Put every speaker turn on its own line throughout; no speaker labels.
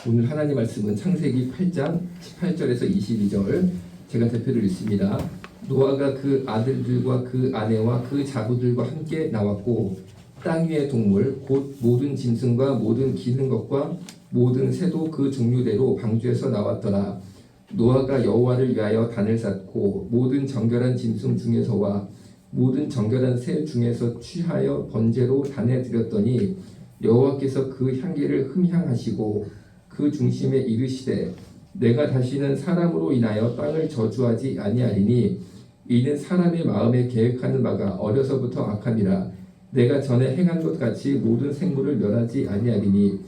오늘 하나님 말씀은 창세기 8장 18절에서 22절 제가 대표를 읽습니다. 노아가 그 아들들과 그 아내와 그 자부들과 함께 나왔고 땅 위의 동물 곧 모든 짐승과 모든 기는 것과 모든 새도 그 종류대로 방주에서 나왔더라. 노아가 여호와를 위하여 단을 쌓고 모든 정결한 짐승 중에서와 모든 정결한 새 중에서 취하여 번제로 단에 드렸더니 여호와께서 그 향기를 흠향하시고 그 중심에 이르시되 내가 다시는 사람으로 인하여 땅을 저주하지 아니하리니 이는 사람의 마음에 계획하는 바가 어려서부터 악함이라. 내가 전에 행한 것 같이 모든 생물을 멸하지 아니하리니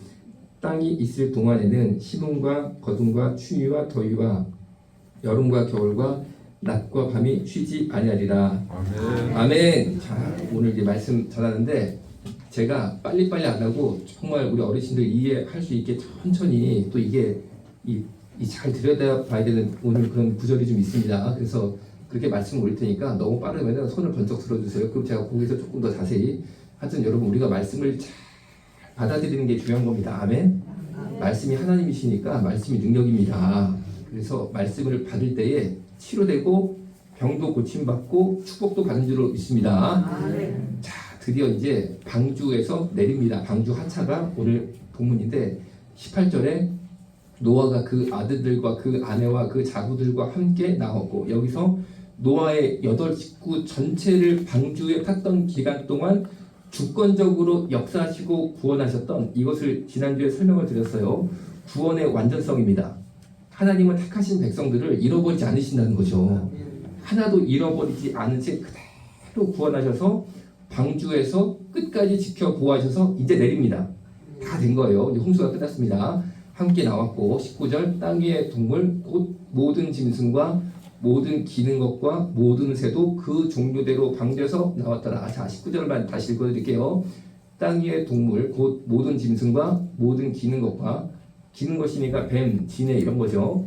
땅이 있을 동안에는 심음과 거둠과 추위와 더위와 여름과 겨울과 낮과 밤이 쉬지 아니하리라.
아멘.
아멘. 자, 오늘 이제 말씀 전하는데 제가 빨리빨리 안 하고 정말 우리 어르신들 이해할 수 있게 천천히 또 이게 잘 들여다봐야 되는 오늘 그런 구절이 좀 있습니다. 그래서 그렇게 말씀을 올릴 테니까 너무 빠르면 손을 번쩍 들어주세요. 그럼 제가 거기서 조금 더 자세히 하여튼 여러분 우리가 말씀을 잘 받아들이는 게 중요한 겁니다. 아멘. 말씀이 하나님이시니까 말씀이 능력입니다. 그래서 말씀을 받을 때에 치료되고 병도 고침받고 축복도 받는 줄로 믿습니다. 자, 드디어 이제 방주에서 내립니다. 방주 하차가 오늘 본문인데 18절에 노아가 그 아들들과 그 아내와 그 자부들과 함께 나왔고 여기서 노아의 8식구 전체를 방주에 탔던 기간 동안 주권적으로 역사하시고 구원하셨던 이것을 지난주에 설명을 드렸어요. 구원의 완전성입니다. 하나님은 택하신 백성들을 잃어버리지 않으신다는 거죠. 하나도 잃어버리지 않은 채 그대로 구원하셔서 방주에서 끝까지 지켜 보호하셔서 이제 내립니다. 다 된 거예요. 이제 홍수가 끝났습니다. 함께 나왔고 19절 땅 위의 동물 곧 모든 짐승과 모든 기는 것과 모든 새도 그 종류대로 방주에서 나왔더라. 자, 19절만 다시 읽어드릴게요. 땅 위의 동물 곧 모든 짐승과 모든 기는 것과 기는 것이니까 뱀, 지네 이런 거죠.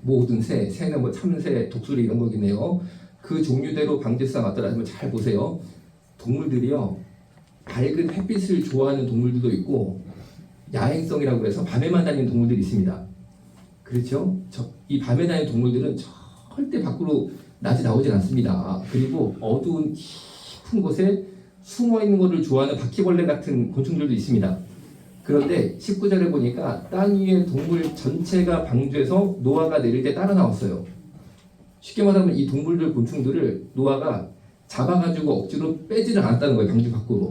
모든 새, 새는 뭐 참새, 독수리 이런 거겠네요. 그 종류대로 방주에서 나왔더라. 잘 보세요. 동물들이요, 밝은 햇빛을 좋아하는 동물들도 있고 야행성이라고 해서 밤에만 다니는 동물들이 있습니다. 그렇죠? 이 밤에 다니는 동물들은 절대 밖으로 낮에 나오질 않습니다. 그리고 어두운 깊은 곳에 숨어있는 것을 좋아하는 바퀴벌레 같은 곤충들도 있습니다. 그런데 19절에 보니까 땅 위의 동물 전체가 방주에서 노아가 내릴 때 따라 나왔어요. 쉽게 말하면 이 동물들 곤충들을 노아가 잡아가지고 억지로 빼지를 않았다는 거예요. 방주 밖으로.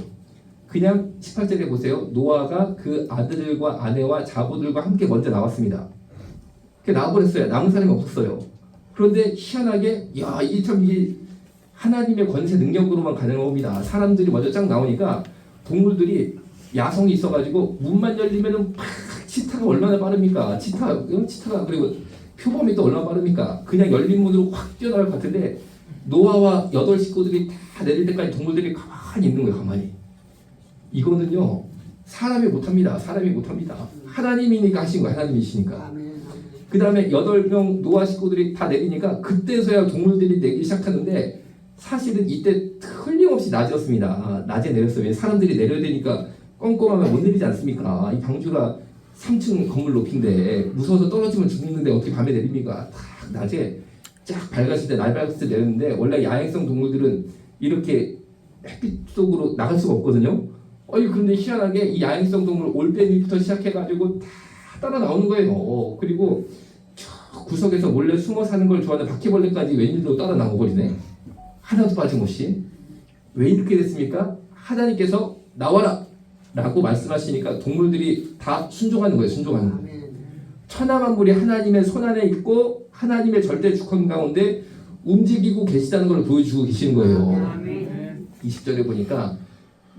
그냥 18절에 보세요. 노아가 그 아들들과 아내와 자부들과 함께 먼저 나왔습니다. 나와버렸어요. 남은 사람이 없었어요. 그런데 희한하게 이게 하나님의 권세 능력으로만 가능한 겁니다. 사람들이 먼저 쫙 나오니까 동물들이 야성이 있어가지고 문만 열리면은 팍 치타가 얼마나 빠릅니까? 치타가 그리고 표범이 또 얼마나 빠릅니까? 그냥 열린 문으로 확 뛰어나갈 것 같은데 노아와 8식구들이 다 내릴 때까지 동물들이 가만히 있는 거예요. 가만히. 이거는요 사람이 못합니다. 사람이 못합니다. 하나님이니까 하신 거예요. 하나님이시니까. 그 다음에 8명 노아 식구들이 다 내리니까 그때서야 동물들이 내리기 시작하는데 사실은 이때 틀림없이 낮이었습니다. 낮에 내렸어요. 사람들이 내려야 되니까 껌껌하면 못 내리지 않습니까? 이 방주가 3층 건물 높인데 무서워서 떨어지면 죽는데 어떻게 밤에 내립니까? 딱 낮에 쫙 밝았을 때 날 밝았을 때 내렸는데 원래 야행성 동물들은 이렇게 햇빛 속으로 나갈 수가 없거든요. 그런데 희한하게 이 야행성 동물 올빼미부터 시작해가지고 다 따라 나오는 거예요. 그리고 저 구석에서 몰래 숨어 사는 걸 좋아하는 바퀴벌레까지 웬일로 따라 나와버리네. 하나도 빠짐없이. 왜 이렇게 됐습니까? 하나님께서 나와라 라고 말씀하시니까 동물들이 다 순종하는 거예요. 순종하는 거예요. 천하만물이 하나님의 손안에 있고 하나님의 절대 주권 가운데 움직이고 계시다는 걸 보여주고 계시는 거예요. 20절에 보니까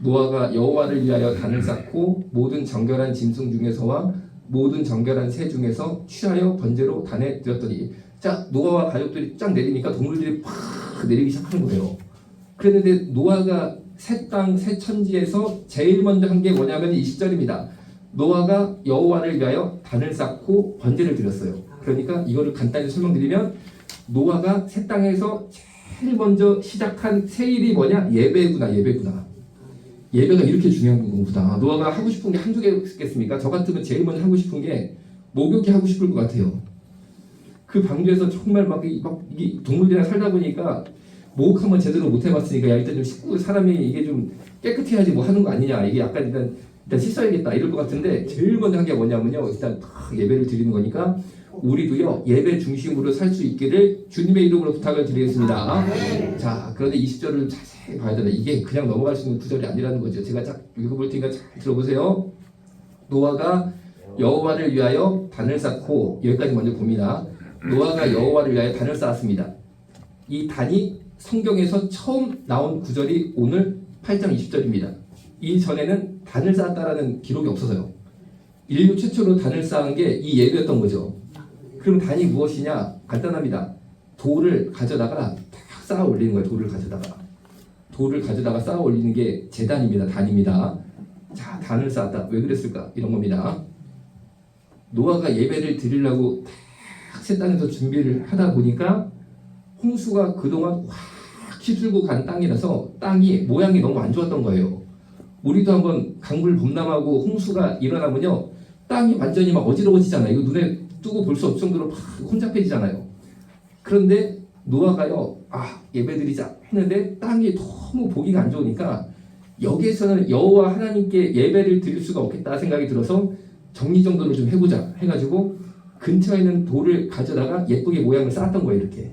노아가 여호와를 위하여 단을 쌓고 모든 정결한 짐승 중에서와 모든 정결한 새 중에서 취하여 번제로 단에 드렸더니 자, 노아와 가족들이 쫙 내리니까 동물들이 팍 내리기 시작하는 거예요. 그랬는데 노아가 새 땅, 새 천지에서 제일 먼저 한 게 뭐냐면 20절입니다. 노아가 여호와를 위하여 단을 쌓고 번제를 드렸어요. 그러니까 이거를 간단히 설명드리면 노아가 새 땅에서 제일 먼저 시작한 새 일이 뭐냐? 예배구나. 예배가 이렇게 중요한 거구나. 노아가 하고 싶은 게 한두 개겠습니까? 저 같으면 제일 먼저 하고 싶은 게 목욕이 하고 싶을 것 같아요. 그 방주에서 정말 이 동물들이랑 살다 보니까 목욕 한번 제대로 못 해봤으니까 야 일단 좀 씻고 사람이 이게 좀 깨끗해야지 뭐 하는 거 아니냐. 이게 약간 일단 씻어야겠다 이럴 것 같은데 제일 먼저 한 게 뭐냐면요. 일단 예배를 드리는 거니까 우리도요 예배 중심으로 살 수 있기를 주님의 이름으로 부탁을 드리겠습니다. 자, 그런데 20절을 자세히 봐야 되나. 이게 그냥 넘어갈 수 있는 구절이 아니라는 거죠. 제가 쫙 읽어볼 테니까 잘 들어보세요. 노아가 여호와를 위하여 단을 쌓고, 여기까지 먼저 봅니다. 노아가 여호와를 위하여 단을 쌓았습니다. 이 단이 성경에서 처음 나온 구절이 오늘 8장 20절입니다. 이전에는 단을 쌓았다라는 기록이 없어서요. 인류 최초로 단을 쌓은 게 이 예배였던 거죠. 그럼 단이 무엇이냐? 간단합니다. 돌을 가져다가 탁 쌓아 올리는 거예요. 돌을 가져다가 쌓아 올리는 게 제단입니다. 단입니다. 자, 단을 쌓았다. 왜 그랬을까? 이런 겁니다. 노아가 예배를 드리려고 탁 새 땅에서 준비를 하다 보니까 홍수가 그동안 확 휩쓸고 간 땅이라서 땅이 모양이 너무 안 좋았던 거예요. 우리도 한번 강물 범람하고 홍수가 일어나면요, 땅이 완전히 막 어지러워지잖아요. 이거 눈에 뜨고 볼 수 없을 정도로 막 혼잡해지잖아요. 그런데 노아가요, 예배드리자 했는데 땅이 너무 보기가 안 좋으니까 여기에서는 여호와 하나님께 예배를 드릴 수가 없겠다 생각이 들어서 정리정돈을 좀 해보자 해가지고 근처에 있는 돌을 가져다가 예쁘게 모양을 쌓았던 거예요. 이렇게.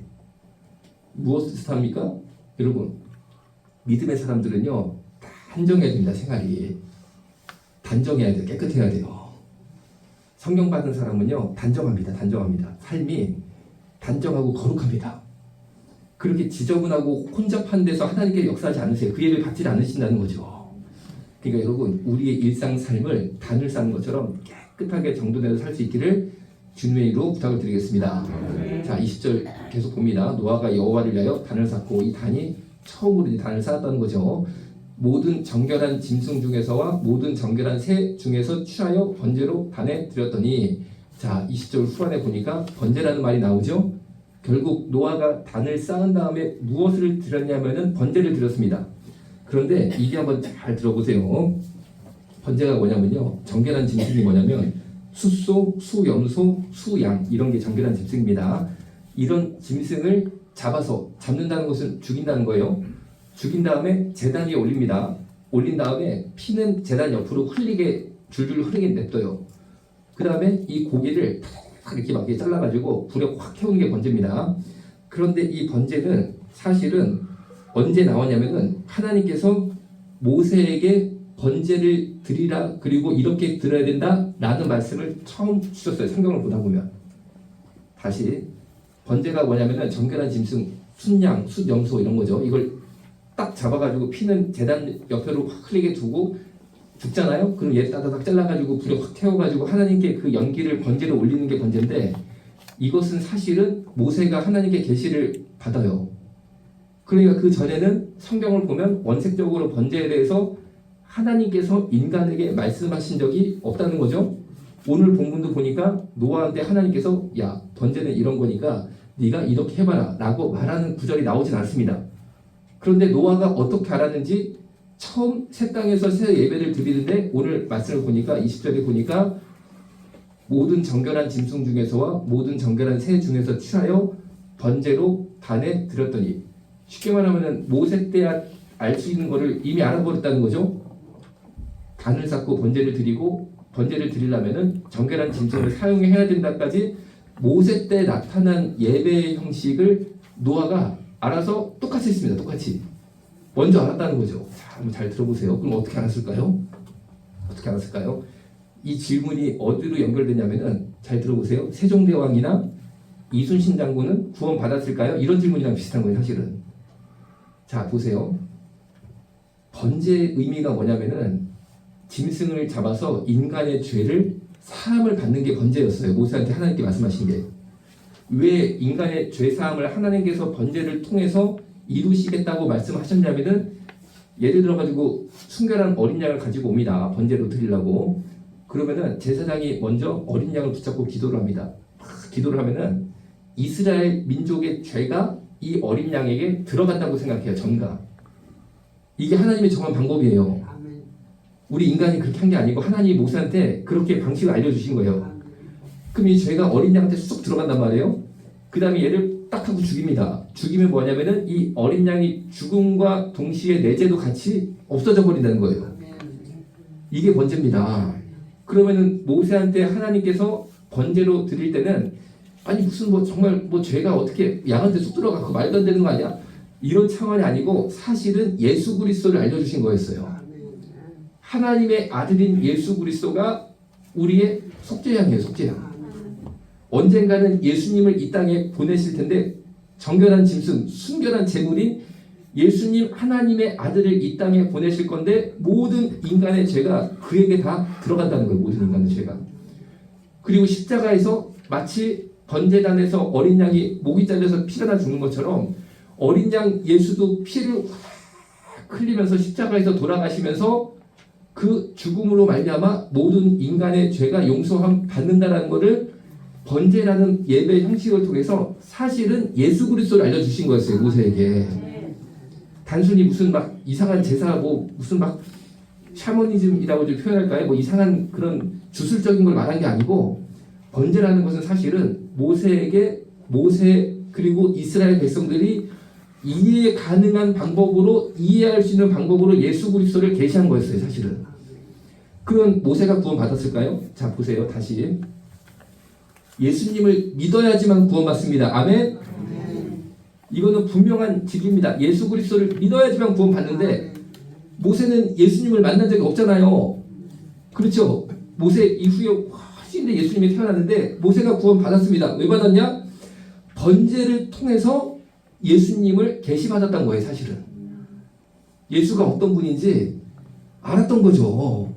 무엇을 뜻합니까? 여러분, 믿음의 사람들은요 단정해야 됩니다. 생활이 단정해야 돼요. 깨끗해야 돼요. 성령 받은 사람은요 단정합니다. 삶이 단정하고 거룩합니다. 그렇게 지저분하고 혼잡한 데서 하나님께 역사하지 않으세요. 그 예배 받지 않으신다는 거죠. 그러니까 여러분, 우리의 일상 삶을 단을 쌓는 것처럼 깨끗하게 정돈해서 살 수 있기를 주님의 이름으로 부탁을 드리겠습니다. 자, 20절 계속 봅니다. 노아가 여호와를 위하여 단을 쌓고, 이 단이 처음으로 이제 단을 쌓았다는 거죠. 모든 정결한 짐승 중에서와 모든 정결한 새 중에서 취하여 번제로 단에 드렸더니, 자, 20절 후반에 보니까 번제라는 말이 나오죠. 결국 노아가 단을 쌓은 다음에 무엇을 드렸냐면은 번제를 드렸습니다. 그런데 이게 한번 잘 들어보세요. 번제가 뭐냐면요, 정결한 짐승이 뭐냐면 숫소, 수염소, 수양, 이런 게 정결한 짐승입니다. 이런 짐승을 잡아서, 잡는다는 것은 죽인다는 거예요. 죽인 다음에 제단 위에 올립니다. 올린 다음에 피는 제단 옆으로 줄줄 흐르게 냅둬요. 그 다음에 이 고기를 탁 이렇게 막 잘라가지고 불에 확 태우는 게 번제입니다. 그런데 이 번제는 사실은 언제 나왔냐면은 하나님께서 모세에게 번제를 드리라, 그리고 이렇게 드려야 된다 라는 말씀을 처음 주셨어요. 성경을 보다 보면. 다시, 번제가 뭐냐면은 정결한 짐승, 순양, 숫염소 이런 거죠. 이걸 딱 잡아가지고 피는 제단 옆으로 확 흘리게 두고 죽잖아요. 그럼 얘 따다닥 잘라가지고 불에 확 태워가지고 하나님께 그 연기를 번제로 올리는 게 번제인데, 이것은 사실은 모세가 하나님께 계시를 받아요. 그러니까 그 전에는 성경을 보면 원색적으로 번제에 대해서 하나님께서 인간에게 말씀하신 적이 없다는 거죠. 오늘 본문도 보니까 노아한테 하나님께서 야, 번제는 이런 거니까 네가 이렇게 해봐라 라고 말하는 구절이 나오진 않습니다. 그런데 노아가 어떻게 알았는지, 처음 새 땅에서 새 예배를 드리는데 오늘 말씀을 보니까 20절에 보니까 모든 정결한 짐승 중에서와 모든 정결한 새 중에서 취하여 번제로 단에 드렸더니, 쉽게 말하면 모세 때야 알 수 있는 거를 이미 알아버렸다는 거죠. 단을 쌓고 번제를 드리고, 번제를 드리려면은 정결한 짐승을 사용해야 된다까지 모세 때 나타난 예배의 형식을 노아가 알아서 똑같이 했습니다. 똑같이 먼저 알았다는 거죠. 자, 한번 잘 들어보세요. 그럼 어떻게 알았을까요? 이 질문이 어디로 연결되냐면은, 잘 들어보세요. 세종대왕이나 이순신 장군은 구원 받았을까요? 이런 질문이랑 비슷한 거예요, 사실은. 자, 보세요. 번제의 의미가 뭐냐면은 짐승을 잡아서 인간의 죄를, 사함을 받는 게 번제였어요. 모세한테 하나님께 말씀하신 게. 왜 인간의 죄 사함을 하나님께서 번제를 통해서 이루시겠다고 말씀하셨냐면은, 예를 들어가지고 순결한 어린 양을 가지고 옵니다. 번제로 드리려고. 그러면은 제사장이 먼저 어린 양을 붙잡고 기도를 합니다. 기도를 하면은 이스라엘 민족의 죄가 이 어린 양에게 들어간다고 생각해요. 전가. 이게 하나님의 정한 방법이에요. 우리 인간이 그렇게 한 게 아니고 하나님이 모세한테 그렇게 방식을 알려주신 거예요. 그럼 이 죄가 어린 양한테 쑥 들어간단 말이에요. 그 다음에 얘를 딱 하고 죽입니다. 죽이면 뭐냐면은 이 어린 양이 죽음과 동시에 내 죄도 같이 없어져 버린다는 거예요. 이게 번제입니다. 그러면은 모세한테 하나님께서 번제로 드릴 때는 아니 무슨 뭐 정말 뭐 죄가 어떻게 양한테 쑥 들어가고 말도 안 되는 거 아니야? 이런 차원이 아니고 사실은 예수 그리스도를 알려주신 거였어요. 하나님의 아들인 예수 그리스도가 우리의 속죄양이에요. 속죄양. 언젠가는 예수님을 이 땅에 보내실 텐데 정결한 짐승, 순결한 제물인 예수님 하나님의 아들을 이 땅에 보내실 건데 모든 인간의 죄가 그에게 다 들어간다는 거예요. 모든 인간의 죄가. 그리고 십자가에서 마치 번제단에서 어린 양이 목이 잘려서 피가 나 죽는 것처럼 어린 양 예수도 피를 확 흘리면서 십자가에서 돌아가시면서 그 죽음으로 말미암아 모든 인간의 죄가 용서함 받는다라는 것을 번제라는 예배 형식을 통해서 사실은 예수 그리스도를 알려주신 거였어요. 모세에게. 단순히 무슨 막 이상한 제사 뭐 무슨 막 샤머니즘이라고 좀 표현할까요? 뭐 이상한 그런 주술적인 걸 말한 게 아니고 번제라는 것은 사실은 모세에게 모세 그리고 이스라엘 백성들이 이해 가능한 방법으로 이해할 수 있는 방법으로 예수 그리스도를 계시한 거였어요. 사실은. 그런 모세가 구원 받았을까요? 자 보세요. 다시 예수님을 믿어야지만 구원받습니다. 아멘. 이거는 분명한 진리입니다. 예수 그리스도를 믿어야지만 구원받는데 모세는 예수님을 만난 적이 없잖아요. 그렇죠? 모세 이후에 훨씬 더 예수님이 태어났는데 모세가 구원받았습니다. 왜 받았냐? 번제를 통해서 예수님을 계시받았던 거예요. 사실은. 예수가 어떤 분인지 알았던 거죠.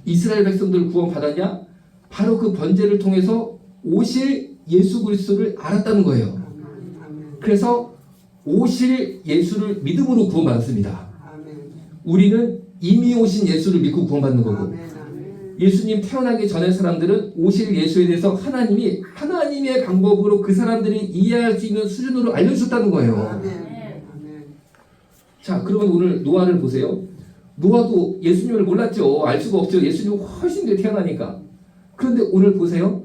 이스라엘 백성들 구원받았냐? 바로 그 번제를 통해서 오실 예수 그리스도를 알았다는 거예요. 그래서 오실 예수를 믿음으로 구원받았습니다. 우리는 이미 오신 예수를 믿고 구원받는 거고 예수님 태어나기 전에 사람들은 오실 예수에 대해서 하나님이 하나님의 방법으로 그 사람들이 이해할 수 있는 수준으로 알려주셨다는 거예요. 자, 그러면 오늘 노아를 보세요. 노아도 예수님을 몰랐죠. 알 수가 없죠. 예수님은 훨씬 더 태어나니까. 그런데 오늘 보세요.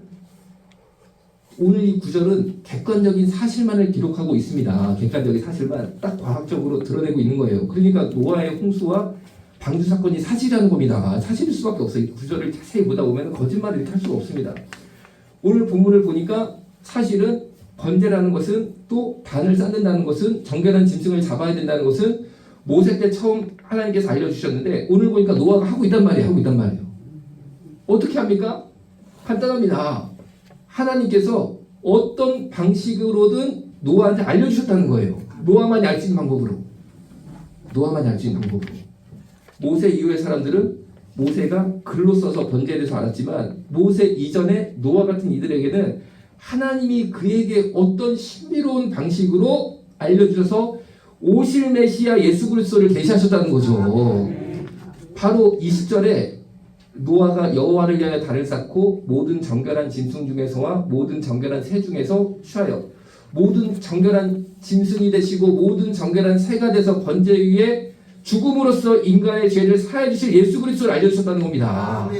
오늘 이 구절은 객관적인 사실만을 기록하고 있습니다. 객관적인 사실만 딱 과학적으로 드러내고 있는 거예요. 그러니까 노아의 홍수와 방주 사건이 사실이라는 겁니다. 사실일 수밖에 없어요. 이 구절을 자세히 보다 보면 거짓말을 이렇게 할 수가 없습니다. 오늘 본문을 보니까 사실은 번제라는 것은 또 단을 쌓는다는 것은 정결한 짐승을 잡아야 된다는 것은 모세 때 처음 하나님께서 알려주셨는데 오늘 보니까 노아가 하고 있단 말이에요. 하고 있단 말이에요. 어떻게 합니까? 간단합니다. 하나님께서 어떤 방식으로든 노아한테 알려주셨다는 거예요. 노아만이 알 수 있는 방법으로. 노아만이 알 수 있는 방법으로. 모세 이후의 사람들은 모세가 글로 써서 번제에 대해서 알았지만 모세 이전에 노아 같은 이들에게는 하나님이 그에게 어떤 신비로운 방식으로 알려주셔서 오실 메시아 예수 그리스도를 계시하셨다는 거죠. 바로 20절에 노아가 여호와를 위하여 단을 쌓고 모든 정결한 짐승 중에서와 모든 정결한 새 중에서 취하여 모든 정결한 짐승이 되시고 모든 정결한 새가 돼서 번제 위에 죽음으로써 인간의 죄를 사해 주실 예수 그리스도를 알려주셨다는 겁니다.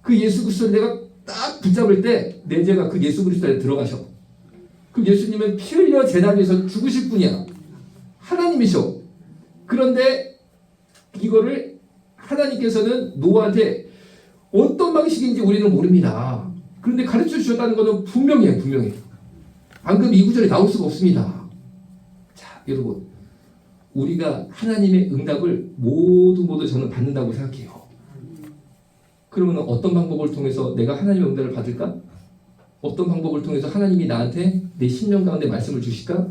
그 예수 그리스도를 내가 딱 붙잡을 때 내 죄가 그 예수 그리스도에 들어가셔. 그 예수님은 피 흘려 제단 위에서 죽으실 분이야. 하나님이셔. 그런데 이거를 하나님께서는 노아한테 어떤 방식인지 우리는 모릅니다. 그런데 가르쳐 주셨다는 것은 분명해요. 분명해요. 안 그러면 이 구절이 나올 수가 없습니다. 자, 여러분. 우리가 하나님의 응답을 모두 저는 받는다고 생각해요. 그러면 어떤 방법을 통해서 내가 하나님의 응답을 받을까? 어떤 방법을 통해서 하나님이 나한테 내 심령 가운데 말씀을 주실까?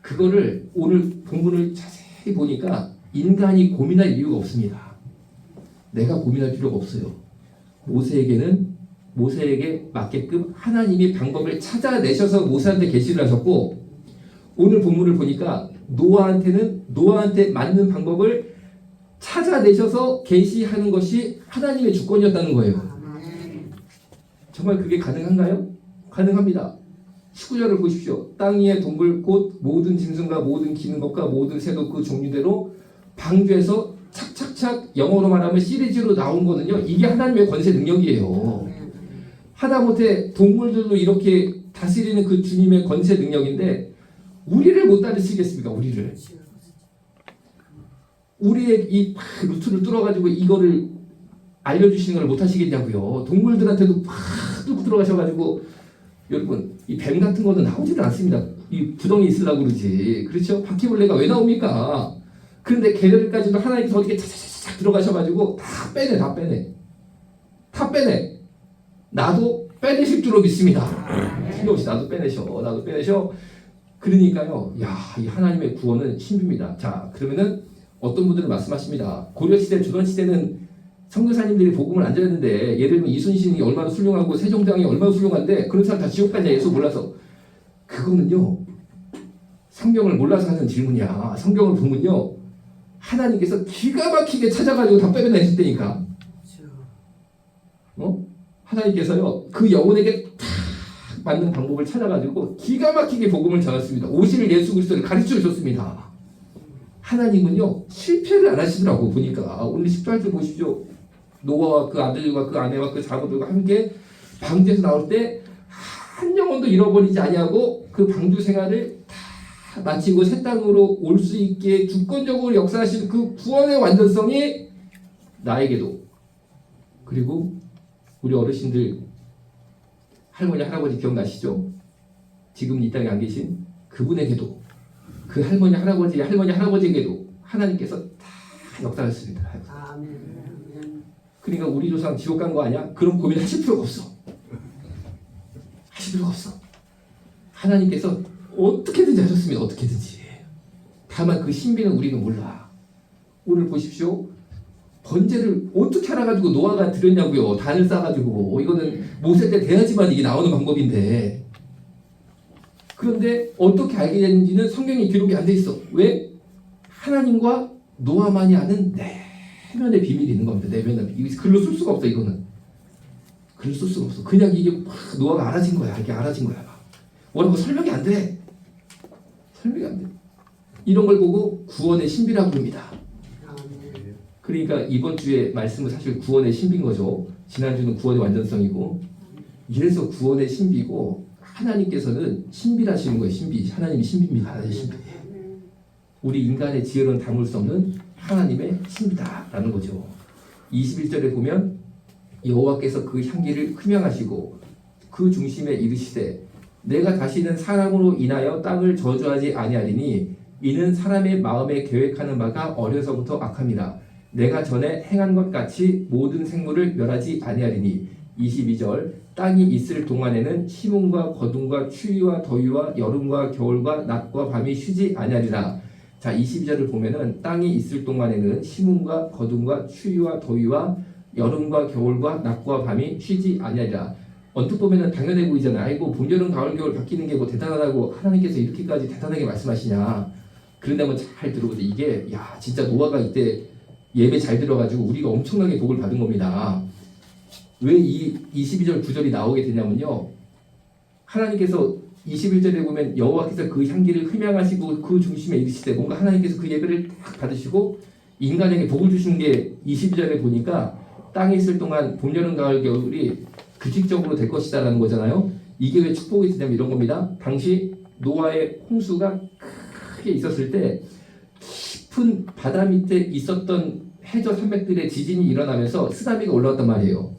그거를 오늘 본문을 자세히 보니까 인간이 고민할 이유가 없습니다. 내가 고민할 필요가 없어요. 모세에게 맞게끔 하나님이 방법을 찾아내셔서 모세한테 계시를 하셨고 오늘 본문을 보니까 노아한테 맞는 방법을 찾아내셔서 계시하는 것이 하나님의 주권이었다는 거예요. 정말 그게 가능한가요? 가능합니다. 19절을 보십시오. 땅 위의 동물 곧 모든 짐승과 모든 기는 것과 모든 새도 그 종류대로 방주에서 착착 차곡차곡 영어로 말하면 시리즈로 나온 거는요. 이게 하나님의 권세 능력이에요. 하다못해 동물들도 이렇게 다스리는 그 주님의 권세 능력인데 우리를 못 다루시겠습니까? 우리의 이 루트를 뚫어가지고 이거를 알려주시는 걸 못 하시겠냐고요. 동물들한테도 팍 뚫고 들어가셔가지고 여러분 이 뱀 같은 거는 나오지도 않습니다. 이 구덩이 있으려고 그러지. 그렇죠? 바퀴벌레가 왜 나옵니까? 그런데 걔네들까지도 하나님께서 어떻게 차차차차 들어가셔가지고 다 빼내. 나도 빼내실 줄로 믿습니다. 틀림없이 나도 빼내셔. 그러니까요. 이 하나님의 구원은 신비입니다. 자, 그러면은 어떤 분들은 말씀하십니다. 고려시대, 조선시대는 선교사님들이 복음을 안 전했는데 예를 들면 이순신이 얼마나 훌륭하고 세종대왕이 얼마나 훌륭한데 그런 사람 다 지옥 가냐 예수 몰라서. 그거는요. 성경을 몰라서 하는 질문이야. 성경을 보면요. 하나님께서 기가 막히게 찾아가지고 다 빼내셨다니까. 하나님께서요. 그 영혼에게 딱 맞는 방법을 찾아가지고 기가 막히게 복음을 전했습니다. 오실 예수 그리스도를 가르쳐 줬습니다. 하나님은요. 실패를 안 하시더라고 보니까. 오늘 18절 보십시오. 노아와 그 아들과 그 아내와 그 자녀들과 함께 방주에서 나올 때 한 영혼도 잃어버리지 아니하고 그 방주 생활을 다 마치고 새 땅으로 올 수 있게 주권적으로 역사하신 그 구원의 완전성이 나에게도 그리고 우리 어르신들 할머니 할아버지 기억나시죠? 지금 이 땅에 안 계신 그분에게도 그 할아버지에게도 하나님께서 다 역사하셨습니다. 그러니까 우리 조상 지옥 간 거 아니야? 그런 고민하실 필요가 없어. 하나님께서 어떻게든지 하셨습니다. 어떻게든지. 다만 그 신비는 우리는 몰라. 오늘 보십시오. 번제를 어떻게 알아가지고 노아가 드렸냐고요. 단을 싸가지고. 이거는 모세 때 돼야지만 이게 나오는 방법인데. 그런데 어떻게 알게 됐는지는 성경에 기록이 안 돼 있어. 왜? 하나님과 노아만이 아는 내면의 비밀이 있는 겁니다. 내면의 비밀. 글로 쓸 수가 없어. 이거는. 글로 쓸 수가 없어. 그냥 이게 막 노아가 알아진 거야. 이게 알아진 거야. 뭐라고 설명이 안 돼. 이런 걸 보고 구원의 신비라고 부릅니다. 그러니까 이번 주에 말씀은 사실 구원의 신비인 거죠. 지난주는 구원의 완전성이고 이래서 구원의 신비고 하나님께서는 신비라시는 거예요. 하나님이 신비입니다. 하나님의 신비. 우리 인간의 지혜로는 담을 수 없는 하나님의 신비다라는 거죠. 21절에 보면 여호와께서 그 향기를 흠양하시고 그 중심에 이르시되 내가 다시는 사람으로 인하여 땅을 저주하지 아니하리니 이는 사람의 마음에 계획하는 바가 어려서부터 악함이라. 내가 전에 행한 것 같이 모든 생물을 멸하지 아니하리니. 22절 땅이 있을 동안에는 심음과 거둠과 추위와 더위와 여름과 겨울과 낮과 밤이 쉬지 아니하리라. 자, 22절을 보면은 땅이 있을 동안에는 심음과 거둠과 추위와 더위와 여름과 겨울과 낮과 밤이 쉬지 아니하리라. 언뜻 보면은 당연해 보이잖아. 아이고 봄, 여름, 가을, 겨울 바뀌는 게 뭐 대단하다고 하나님께서 이렇게까지 대단하게 말씀하시냐. 그런데 한번 잘 들어보세요. 이게 진짜 노아가 이때 예배 잘 들어가지고 우리가 엄청나게 복을 받은 겁니다. 왜 이 22절 9절이 나오게 되냐면요. 하나님께서 21절에 보면 여호와께서 그 향기를 흠양하시고 그 중심에 이르시되 뭔가 하나님께서 그 예배를 딱 받으시고 인간에게 복을 주신 게 22절에 보니까 땅에 있을 동안 봄, 여름, 가을, 겨울이 규칙적으로 될 것이다라는 거잖아요. 이게 왜 축복이 되냐면 이런 겁니다. 당시 노아의 홍수가 크게 있었을 때 깊은 바다 밑에 있었던 해저 산맥들의 지진이 일어나면서 쓰나미가 올라왔단 말이에요.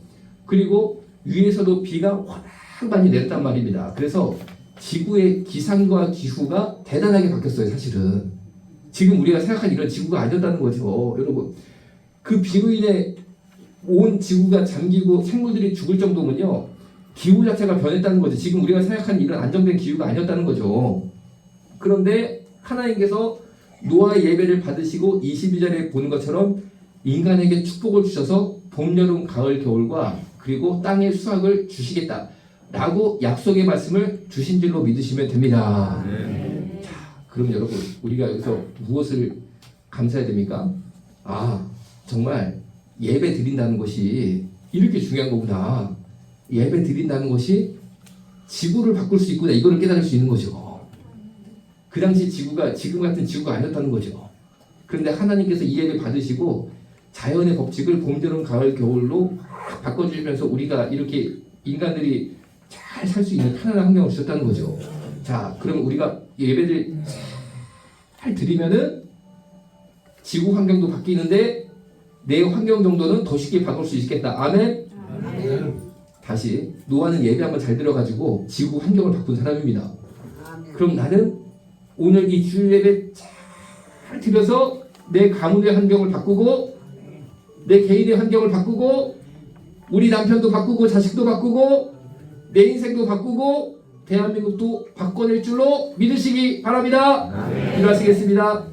그리고 위에서도 비가 워낙 많이 내렸단 말입니다. 그래서 지구의 기상과 기후가 대단하게 바뀌었어요. 사실은 지금 우리가 생각한 이런 지구가 아니었다는 거죠. 여러분 그 비로 인해 온 지구가 잠기고 생물들이 죽을 정도면요 기후 자체가 변했다는 거죠. 지금 우리가 생각하는 이런 안정된 기후가 아니었다는 거죠. 그런데 하나님께서 노아의 예배를 받으시고 22절에 보는 것처럼 인간에게 축복을 주셔서 봄, 여름, 가을, 겨울과 그리고 땅의 수확을 주시겠다 라고 약속의 말씀을 주신 줄로 믿으시면 됩니다. 자, 그럼 여러분 우리가 여기서 무엇을 감사해야 됩니까? 정말 예배 드린다는 것이 이렇게 중요한 거구나. 예배 드린다는 것이 지구를 바꿀 수 있구나. 이거를 깨달을 수 있는 거죠. 그 당시 지구가 지금 같은 지구가 아니었다는 거죠. 그런데 하나님께서 이 예배 받으시고 자연의 법칙을 봄, 여름, 가을, 겨울로 바꿔주면서 우리가 이렇게 인간들이 잘 살 수 있는 편안한 환경을 주셨다는 거죠. 자, 그럼 우리가 예배를 잘 드리면은 지구 환경도 바뀌는데 내 환경 정도는 더 쉽게 바꿀 수 있겠다. 아멘. 다시 노아는 예배 한번 잘 들어가지고 지구 환경을 바꾼 사람입니다. 그럼 나는 오늘 이 주일 예배 잘 드려서 내 가문의 환경을 바꾸고 내 개인의 환경을 바꾸고 우리 남편도 바꾸고 자식도 바꾸고 내 인생도 바꾸고 대한민국도 바꿔낼 줄로 믿으시기 바랍니다. 기도하시겠습니다.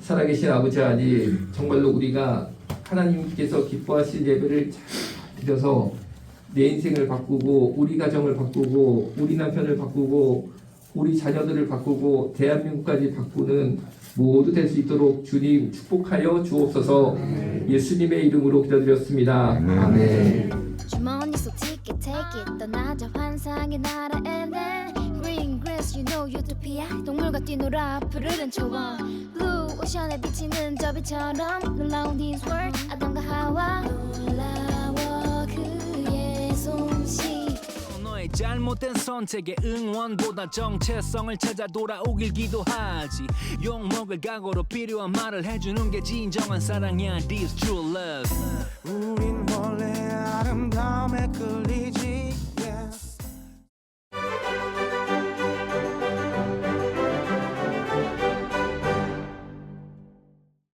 살아계신 아버지 하나님, 정말로 우리가 하나님께서 기뻐하실 예배를 잘 드려서 내 인생을 바꾸고 우리 가정을 바꾸고 우리 남편을 바꾸고 우리 자녀들을 바꾸고 대한민국까지 바꾸는 모두 될 수 있도록 주님 축복하여 주옵소서. 예수님의 이름으로 기도드렸습니다. 아멘.
주머니 속 ticket take it 떠나자 환상의 나라에는 Green grass you know utopia 동물과 뛰놀아 푸르른 초원 Blue 오션에 비치는 저 빛처럼 놀라운 this world 아담과 하와 놀라워 그의 솜씨
너의 잘못된 선택에 응원보다 정체성을 찾아 돌아오길 기도하지 욕먹을 각오로 필요한 말을 해주는 게 진정한 사랑이야 This true love 우리